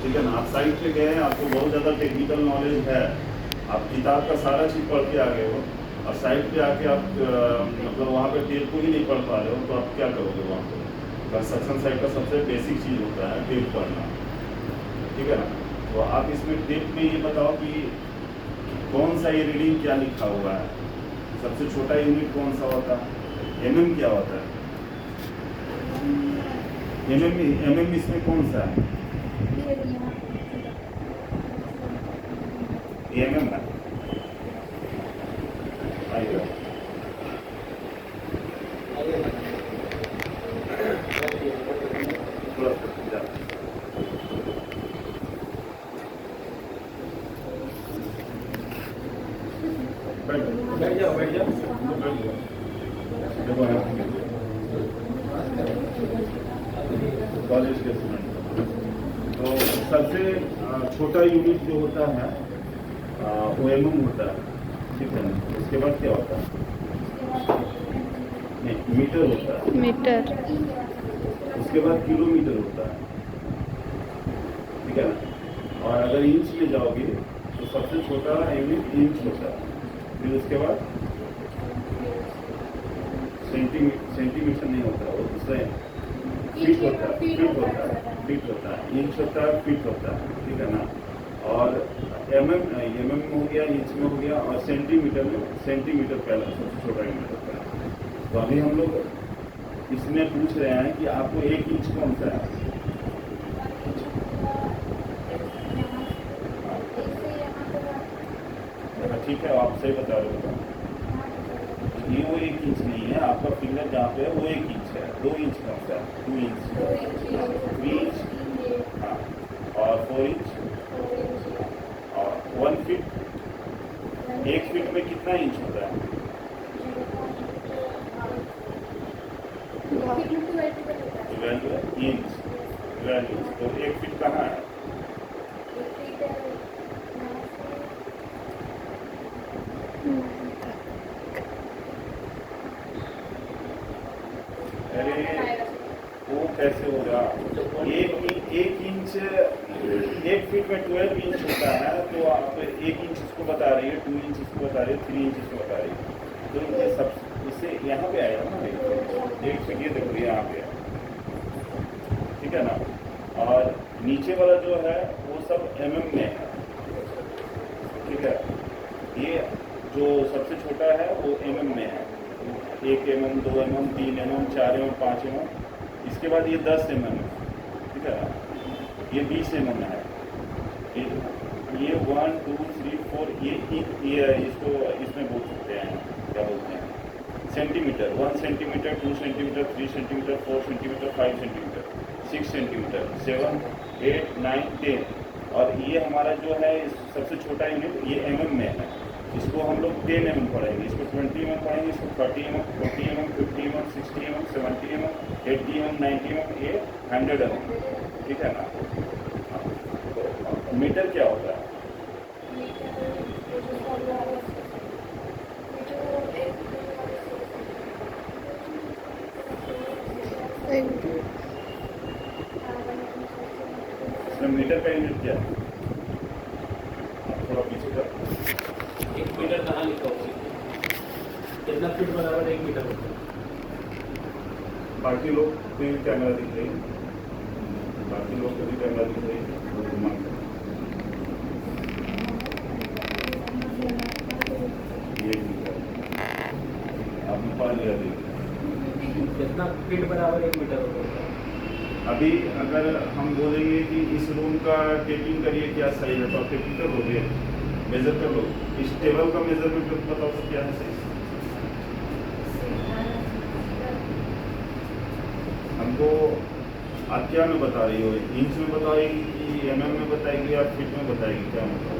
ठीक है ना। आप साइट पे गए हैं, आपको बहुत ज़्यादा टेक्निकल नॉलेज है, आप किताब का सारा चीज़ पढ़ के आ गए हो और साइट पे आके आप मतलब वहाँ पे टेप को ही नहीं पढ़ पा रहे हो, तो आप क्या करोगे वहाँ पे। कंस्ट्रक्शन साइट का सबसे बेसिक चीज़ होता है टेप पढ़ना, ठीक है ना। तो आप इसमें टेप में ये बताओ कि कौन सा ये रीडिंग क्या लिखा हुआ है, सबसे छोटा यूनिट कौन सा होता है, एमएम क्या होता है, एमएम इसमें कौन सा है, एमएम है। आइए थोड़ा सा बैठ जाओ देखो कॉलेज के स्टूडेंट। तो सबसे छोटा यूनिट जो होता है वो एमएम होता है, ठीक है ना। उसके बाद क्या होता है, नहीं मीटर होता है, मीटर। उसके बाद किलोमीटर होता है, ठीक है ना। और अगर इंच में जाओगे तो सबसे छोटा यूनिट इंच होता है, फिर उसके बाद सेंटीमीटर नहीं होता, वो दूसरा फीट होता है, फीट होता है, इंच होता है, फीट होता है, ठीक है ना। और एमएम में हो गया, इंच में हो गया, और सेंटीमीटर पहला सबसे छोटा यूनिट होता है। तो अभी हम लोग इसमें पूछ रहे हैं कि आपको एक इंच कौन सा है, ठीक है आप सही बता रहे हो। ये वो एक इंच नहीं है, आपका फिंगर जहाँ पे है वो एक इंच है, 2 इंच कौन सा है, 2 इंच, 3 इंच, हाँ, और 4 इंच, और 1 फीट। 1 फीट में कितना इंच होता है, वैल्यू है इंच, वैल्यू। तो 1 फीट कहाँ है, अरे वो कैसे होगा, एक इंच, 1 फीट में 12 इंच होता है, तो आप 1 इंच इसको बता रही है, 2 इंच इसको बता रही है, 3 इंच इसको बता रही है, तो ये सब इससे यहाँ पे आएगा ना, 1 फीट ये देखो यहाँ पे, ठीक है ना। और नीचे वाला जो है वो सब एमएम में है, ठीक है। ये जो सबसे छोटा है वो एमएम में है, 1 mm, 2 mm, 3 mm, 4 mm, 5 mm। इसके बाद ये 10 mm है, ठीक है ना। ये 20 mm है, ये 1 2 3 4, ये इसको इसमें बोल सकते हैं, क्या बोलते हैं, centimetre. 1 centimetre, 2 centimetre, 3 centimetre, 4 centimetre, 5 centimetre, 6 centimetre, 7 8 9 10। और ये हमारा जो है सबसे छोटा यूनिट ये mm में है, इसको हम लोग 10 mm पढ़ेंगे, इसको 20 mm पढ़ेंगे, इसको 30 mm, 40 mm, 50 mm, 60 mm, 70 mm, 80 mm, 90 mm, ये 100 mm, ठीक है ना। तो मीटर क्या होता है, इसमें मीटर का यूनिट क्या है, थोड़ा पीछे का, 1 मीटर कहाँ लिखा होगा, कितना फीट बराबर 1 मीटर होता है। बाकी लोग को भी कैमरा दिख रही है, बाकी लोग को भी कैमरा दिख रही है, वो घुमा कर। ये आपने पढ़ लिया, देखिए कितना फीट बराबर 1 मीटर होता है। अभी अगर हम बोलेंगे कि इस रूम का टेपिंग करिए क्या सही है, तो आप टेपिंग कर लोगे, मेजर कर लो, इस टेबल का मेजरमेंट बताओ तो क्या है सही। हमको आप क्या में बता रही हो, इंच में बताएगी कि एमएम में बताएगी या फीट में बताएगी, क्या मतलब।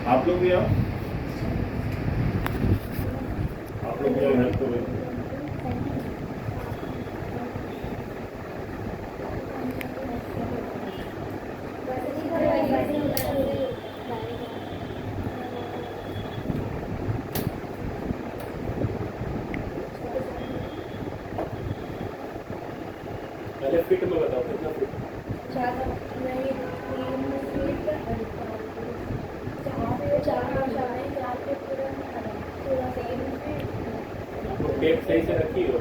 आप लोग भी आओ, आप लोग भी हेल्प करो। पहले फिट में बताओ कितना फिट। ज़्यादा नहीं, 4 पे पूरा सेम है। तो टेप सही से रखी हो।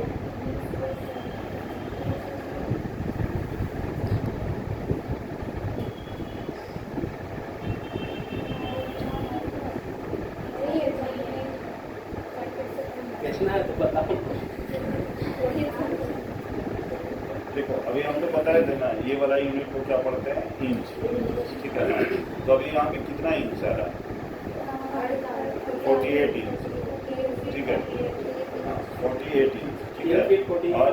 कितना है तो बताओ। देखो अभी हम लोग बताए थे ना, ये वाला यूनिट को क्या पढ़ते हैं, इंच, ठीक है ना। तो अभी यहाँ पे कितना इंच आ रहा है, 48 इंच, ठीक है, 48 इंच, ठीक है। और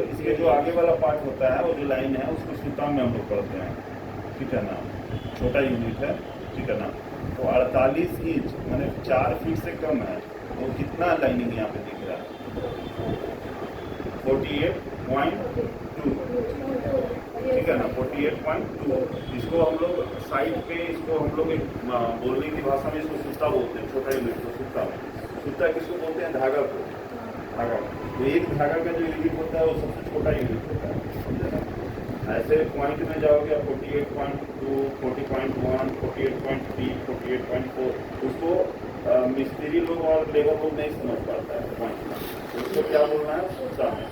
इसके जो आगे वाला पार्ट होता है, वो जो लाइन है, उसको सूता में हम लोग पढ़ते हैं, ठीक है ना। छोटा यूनिट है, ठीक है ना। तो 48 इंच मैंने 4 फीट से कम है, तो कितना लाइनिंग यहाँ पे दिख रहा है, 48.2, ठीक है ना, 48.2। इसको हम लोग साइड पे, इसको हम लोग बोलने की भाषा में इसको सूता बोलते हैं, छोटा यूनिट को सूता में। सूता किसको बोलते हैं, धागा को, धागा। तो एक धागा का जो यूनिट होता है वो सबसे छोटा यूनिट होता है, समझे ना। ऐसे पॉइंट में जाओगे आप 48.2, 40.1, 48.3, 48.4, उसको मिस्त्री लोग और लेबर लोग नहीं समझ पाता है पॉइंट में, तो उसको क्या बोलना है, सूता में।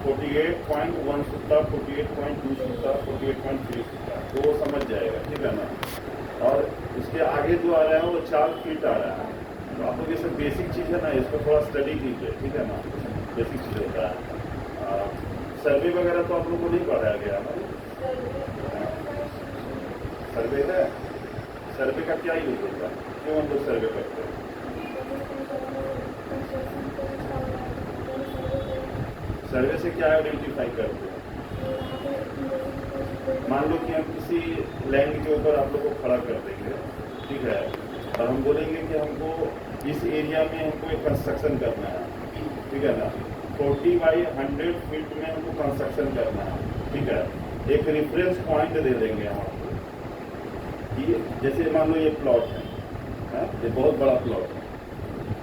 48.1 सूता, 48.2 सूता, 48.3 सूता, तो वो समझ जाएगा, ठीक है ना। और उसके आगे जो आ रहा है वो 4 फीट आ रहा है। तो आप लोग ये सब बेसिक चीज़ है ना, इसको थोड़ा स्टडी कीजिए, ठीक है ना। बेसिक चीज़ होता है, सर्वे वगैरह तो आप लोग को नहीं पढ़ाया गया ना। सर्वे है, सर्वे का क्या यूज होता है, क्यों हम लोग सर्वे करते हैं, सर्वे से क्या आइडेंटिफाई करते हैं। मान लो कि हम किसी लैंड के ऊपर आप लोग को खड़ा कर देंगे, ठीक है, और हम बोलेंगे कि हमको इस एरिया में हमको एक कंस्ट्रक्शन करना है, ठीक है ना। 40 बाई 100 फीट में हमको कंस्ट्रक्शन करना है, ठीक है। एक रेफरेंस पॉइंट दे देंगे हम आपको, ये जैसे मान लो ये प्लॉट है, ये बहुत बड़ा प्लॉट है,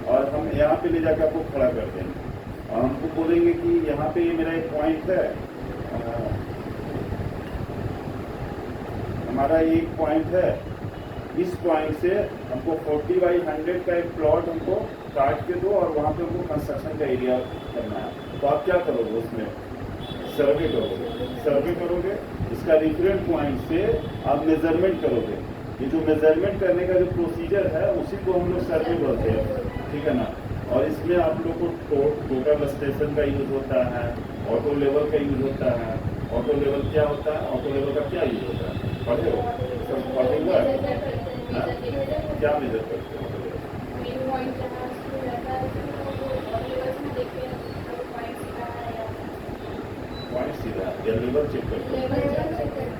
और हम यहाँ पे ले जाकर आपको खड़ा कर देंगे, और हमको बोलेंगे कि यहाँ पे ये मेरा एक पॉइंट है, हमारा एक पॉइंट है, इस पॉइंट से हमको 40 बाई 100 का एक प्लॉट हमको काट के दो, और वहाँ पे हमको कंस्ट्रक्शन का एरिया करना है। तो आप क्या करोगे, उसमें सर्वे करोगे, सर्वे करोगे, इसका रिफरेंस पॉइंट से आप मेजरमेंट करोगे। ये जो मेजरमेंट करने का जो प्रोसीजर है, उसी को हम लोग सर्वे बोलते हैं, ठीक है ना। और इसमें आप लोग को टोटल स्टेशन का यूज होता है, ऑटो लेवल का यूज होता है। ऑटो लेवल क्या होता है, ऑटो लेवल का क्या यूज होता है, पढ़े हो, सब पढ़े हुआ है, क्या मेजर करते हो, पॉइंट सीधा या लेवल चेक करते हैं,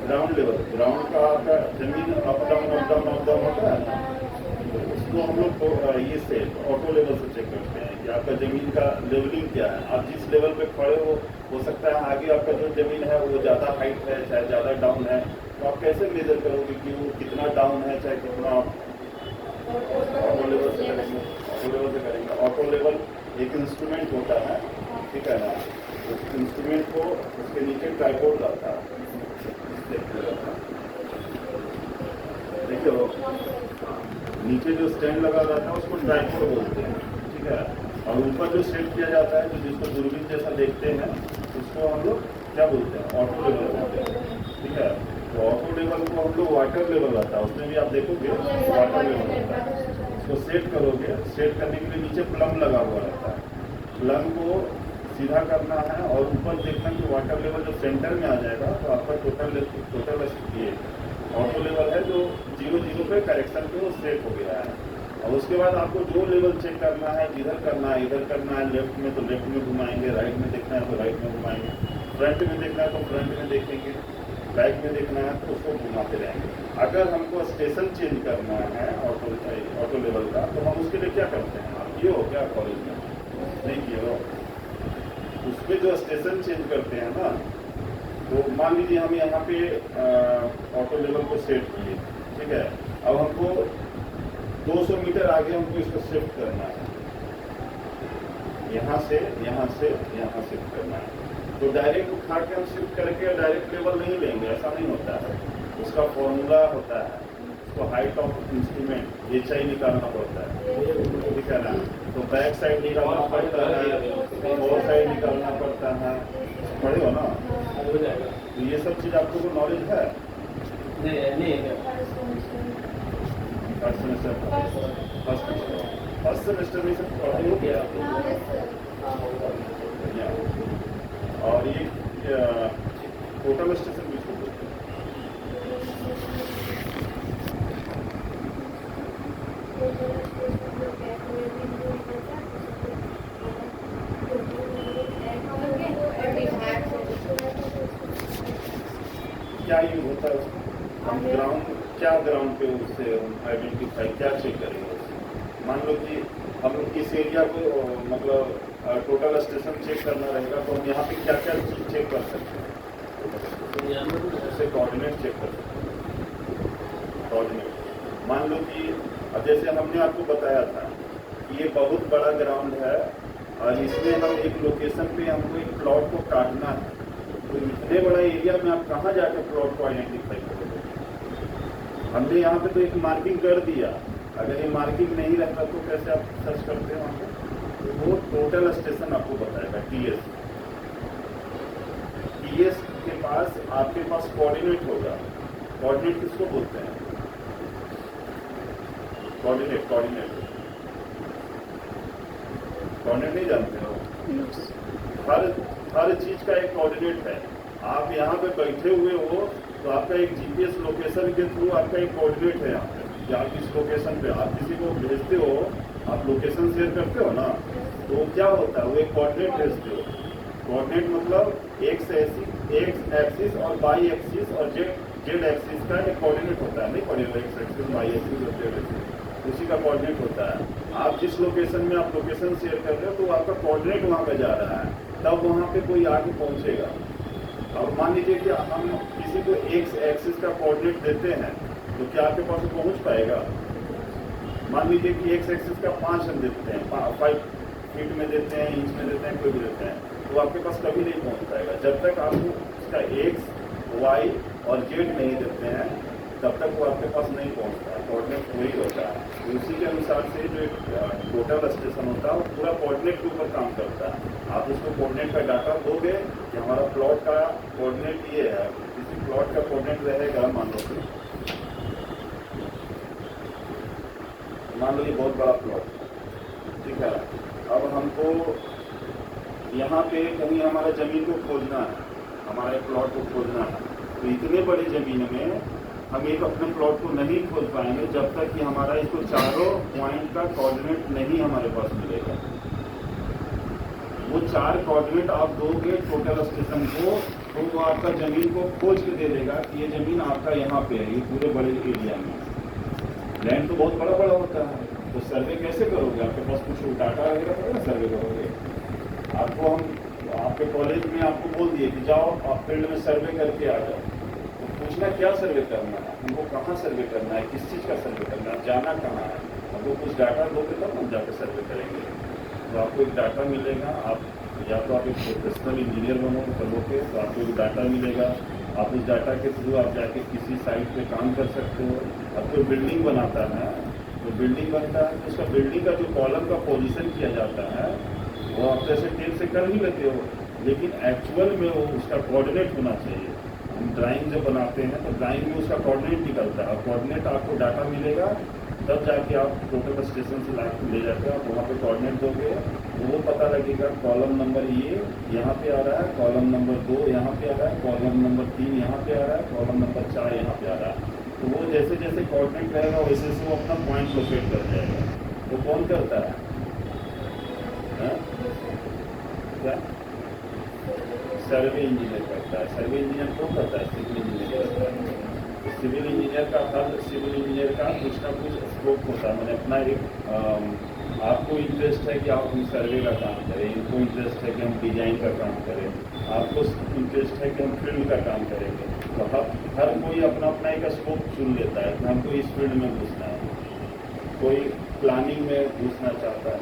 ग्राउंड लेवल, ग्राउंड का आपका जमीन up down up down up down होता है, तो उसको हम लोग ये से ऑटो लेवल से चेक करते हैं कि आपका ज़मीन का लेवलिंग क्या है। आप जिस लेवल पे खड़े हो सकता है आगे आपका जो ज़मीन है वो ज़्यादा हाइट है, चाहे ज़्यादा डाउन है, तो आप कैसे मेजर करोगे कि वो कितना डाउन है, चाहे कितना आप ऑटो लेवल से करेंगे, ऑटो लेवल से करेंगे। ऑटो लेवल एक इंस्ट्रूमेंट होता है, ठीक है ना, उस इंस्ट्रूमेंट को उसके नीचे ट्राइपॉड रहता है, देखिए नीचे जो स्टैंड लगा रहता है उसको ट्राइपॉड बोलते हैं, ठीक है। और ऊपर जो सेट किया जाता है, जो जिसको दूरबीन जैसा देखते हैं, उसको हम लोग क्या बोलते हैं, ऑटो लेवल बोलते हैं, ठीक है। तो ऑटो लेवल को हम लोग वाटर लेवल रहता है, उसमें भी आप देखोगे वाटर लेवल रहता है। उसको सेट करोगे, सेट करने के लिए नीचे प्लम लगा हुआ रहता है, प्लम को सीधा करना है और ऊपर देखना कि वाटर लेवल जो सेंटर में आ जाएगा, तो आपका टोटल ये ऑटो लेवल है जो 0 पे करेक्शन पे वो सेट हो गया है। और उसके बाद आपको जो लेवल चेक करना है, जिधर करना है इधर करना है, लेफ्ट में तो लेफ्ट में घुमाएंगे, राइट में देखना है तो राइट में घुमाएंगे, फ्रंट में देखना है तो फ्रंट में देखेंगे, बैक में देखना है तो उसको घुमाते रहेंगे। अगर हमको स्टेशन चेंज करना है ऑटो लेवल का, तो हम उसके लिए क्या करते हैं, आप किए हो क्या कॉलेज में, नहीं किए हो, उसमें जो स्टेशन चेंज करते हैं ना, तो मान लीजिए हम यहाँ पे ऑटो लेवल को सेट किए, ठीक है। अब हमको 200 मीटर आगे हमको इसको शिफ्ट करना है, यहाँ से शिफ्ट करना है, तो डायरेक्ट उठा के हम शिफ्ट करके डायरेक्ट लेवल नहीं लेंगे, ऐसा नहीं होता है। उसका फॉर्मूला होता है, उसको हाइट ऑफ इंस्ट्रूमेंट HI निकालना पड़ता है, ठीक है ना। तो बैक साइड निकालना पड़ता है, फोर साइड निकालना पड़ता है, पढ़े हो ना। हो जाएगा। तो ये सब चीज़ आपको को नॉलेज है। नहीं फर्स्ट सेमेस्टर में सब पढ़े हो गया। बढ़िया। और ये टोटल स्टेशन भी छोड़ देते हैं। क्या यूज होता है उसमें? हम ग्राउंड क्या ग्राउंड पे उससे आइडेंटिफाई क्या चेक करेंगे उससे? मान लो कि हम इस एरिया को मतलब टोटल स्टेशन चेक करना रहेगा, तो हम यहाँ पे क्या क्या चीज़ चेक कर सकते हैं? उससे कोऑर्डिनेट चेक कर सकते हैं। कोऑर्डिनेट मान लो कि अब जैसे हमने आपको बताया था कि ये बहुत बड़ा ग्राउंड है और इसमें हम एक लोकेशन पे हमको एक प्लॉट को काटना है, तो इतने बड़ा एरिया में आप कहाँ जाकर प्लॉट को आइडेंटिफाई करोगे? हमने यहाँ पे तो एक मार्किंग कर दिया, अगर ये मार्किंग नहीं रहता तो कैसे आप सर्च करते हैं वहाँ पे? तो वो टोटल स्टेशन आपको बताएगा TS। TS के पास आपके पास कोऑर्डिनेट होगा। कोऑर्डिनेट किसको बोलते हैं? कोऑर्डिनेट नहीं जानते हो? हर चीज का एक कोऑर्डिनेट है। आप यहाँ पे बैठे हुए हो तो आपका एक GPS लोकेशन के थ्रू आपका एक कोऑर्डिनेट है यहाँ पे, कि आप इस लोकेशन पे आप किसी को भेजते हो, आप लोकेशन शेयर करते हो ना, तो क्या होता है वो एक कोऑर्डिनेट भेजते हो। कोऑर्डिनेट मतलब एक्स एक्सिस और वाई एक्सिस और जेड एक्सिस का एक कोऑर्डिनेट होता है, नहीं पड़ेगा एक्स एक्सिस वाई एक्सिस और जेड एक्सिस, उसी का कोऑर्डिनेट होता है। आप जिस लोकेशन में आप लोकेशन शेयर कर रहे हो तो आपका कोऑर्डिनेट वहाँ पे जा रहा है, तब वहाँ पे कोई आगे पहुँचेगा। और मान लीजिए कि हम किसी को एक्स एक्सिस का कोऑर्डिनेट देते हैं तो क्या आपके पास वो पहुँच पाएगा? मान लीजिए कि एक्स एक्सिस का 5 हम देते हैं, 5 फीट में देते हैं, इंच में देते हैं, कोई भी देते हैं, तो आपके पास कभी नहीं पहुँच पाएगा। जब तक आप उसका एक्स वाई और जेड नहीं देते हैं तब तक वो आपके पास नहीं पहुँचता है। कोऑर्डिनेट वही होता है। तो उसी के अनुसार से जो टोटल स्टेशन होता है वो पूरा कोऑर्डिनेट के ऊपर काम करता है। आप उसको कोऑर्डिनेट का डाटा दोगे कि हमारा प्लॉट का कोऑर्डिनेट ये है, किसी प्लॉट का कोऑर्डिनेट रहेगा, मान लो ये बहुत बड़ा प्लॉट, ठीक है। अब हमको यहाँ पे कहीं हमारा ज़मीन को खोजना है, हमारे प्लॉट को खोजना है, तो इतने बड़ी ज़मीन में हम एक अपने प्लॉट को नहीं खोज पाएंगे जब तक कि हमारा इसको चारों पॉइंट का कोऑर्डिनेट नहीं हमारे पास मिलेगा। वो 4 कोऑर्डिनेट आप दोगे टोटल स्टेशन को, तो वो आपका ज़मीन को खोज के दे देगा कि ये ज़मीन आपका यहाँ पे है, ये पूरे बड़े एरिया में। लैंड तो बहुत बड़ा बड़ा होता है, तो सर्वे कैसे करोगे? आपके पास कुछ डाटा वगैरह होगा ना, सर्वे करोगे। आपको हम आपके कॉलेज में आपको बोल दिए कि जाओ आप फील्ड में सर्वे करके आ जाओ, तो पूछना क्या सर्वे करना है, हमको कहाँ सर्वे करना है, किस चीज़ का सर्वे करना है, जाना कहाँ है, हमको कुछ डाटा दोगे तब हम जाकर सर्वे करेंगे। तो आपको एक डाटा मिलेगा, आप या तो आप एक प्रोफेशनल इंजीनियर बनोगे तो आपको एक डाटा मिलेगा, आप उस डाटा के थ्रू आप जाके किसी साइट पे काम कर सकते हो। अब कोई बिल्डिंग बनाता है, तो बिल्डिंग बनता है तो उसका बिल्डिंग का जो कॉलम का पोजीशन किया जाता है वो आप जैसे टेप से कर ही लेते हो, लेकिन एक्चुअल में वो उसका कोऑर्डिनेट होना चाहिए। हम ड्राइंग जब बनाते हैं तो ड्राइंग में उसका कोऑर्डिनेट निकलता है, और कोऑर्डिनेट आपको डाटा मिलेगा तब जाके आप टोटल स्टेशन से ले जाकर आप वहाँ पे कोऑर्डिनेट दोगे, तो वो पता लगेगा कॉलम नंबर ये यहाँ पे आ रहा है, कॉलम नंबर 2 यहाँ पे आ रहा है, कॉलम नंबर 3 यहाँ पे आ रहा है, कॉलम नंबर 4 यहाँ पे आ रहा है। तो वो जैसे जैसे कोऑर्डिनेट रहेगा वैसे वैसे वो अपना पॉइंट लोकेट कर जाएगा। तो कौन करता है? क्या? सर्वे इंजीनियर करता है। सर्वे इंजीनियर कौन करता है? सिविल इंजीनियर करता है। सिविल इंजीनियर का हर सिविल इंजीनियर का कुछ ना कुछ स्कोप होता है, मैंने अपना एक आपको इंटरेस्ट है कि आप सर्वे का काम करें, इनको इंटरेस्ट है कि हम डिजाइन का काम करें, आपको इंटरेस्ट है कि हम फील्ड का काम करेंगे, तो हर कोई अपना अपना एक स्कोप चुन लेता है कि हमको इस फील्ड में घुसना है। कोई प्लानिंग में घुसना चाहता है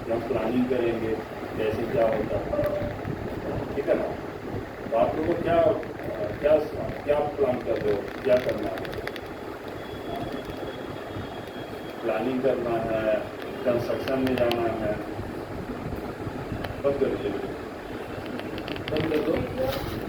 कि हम प्लानिंग करेंगे कैसे क्या होता है, ठीक है ना। तो आप लोगों को क्या क्या क्या प्लान कर रहे हो, क्या करना है? प्लानिंग करना है, कंस्ट्रक्शन में जाना है, बंद कर दीजिए। बंद कर दो।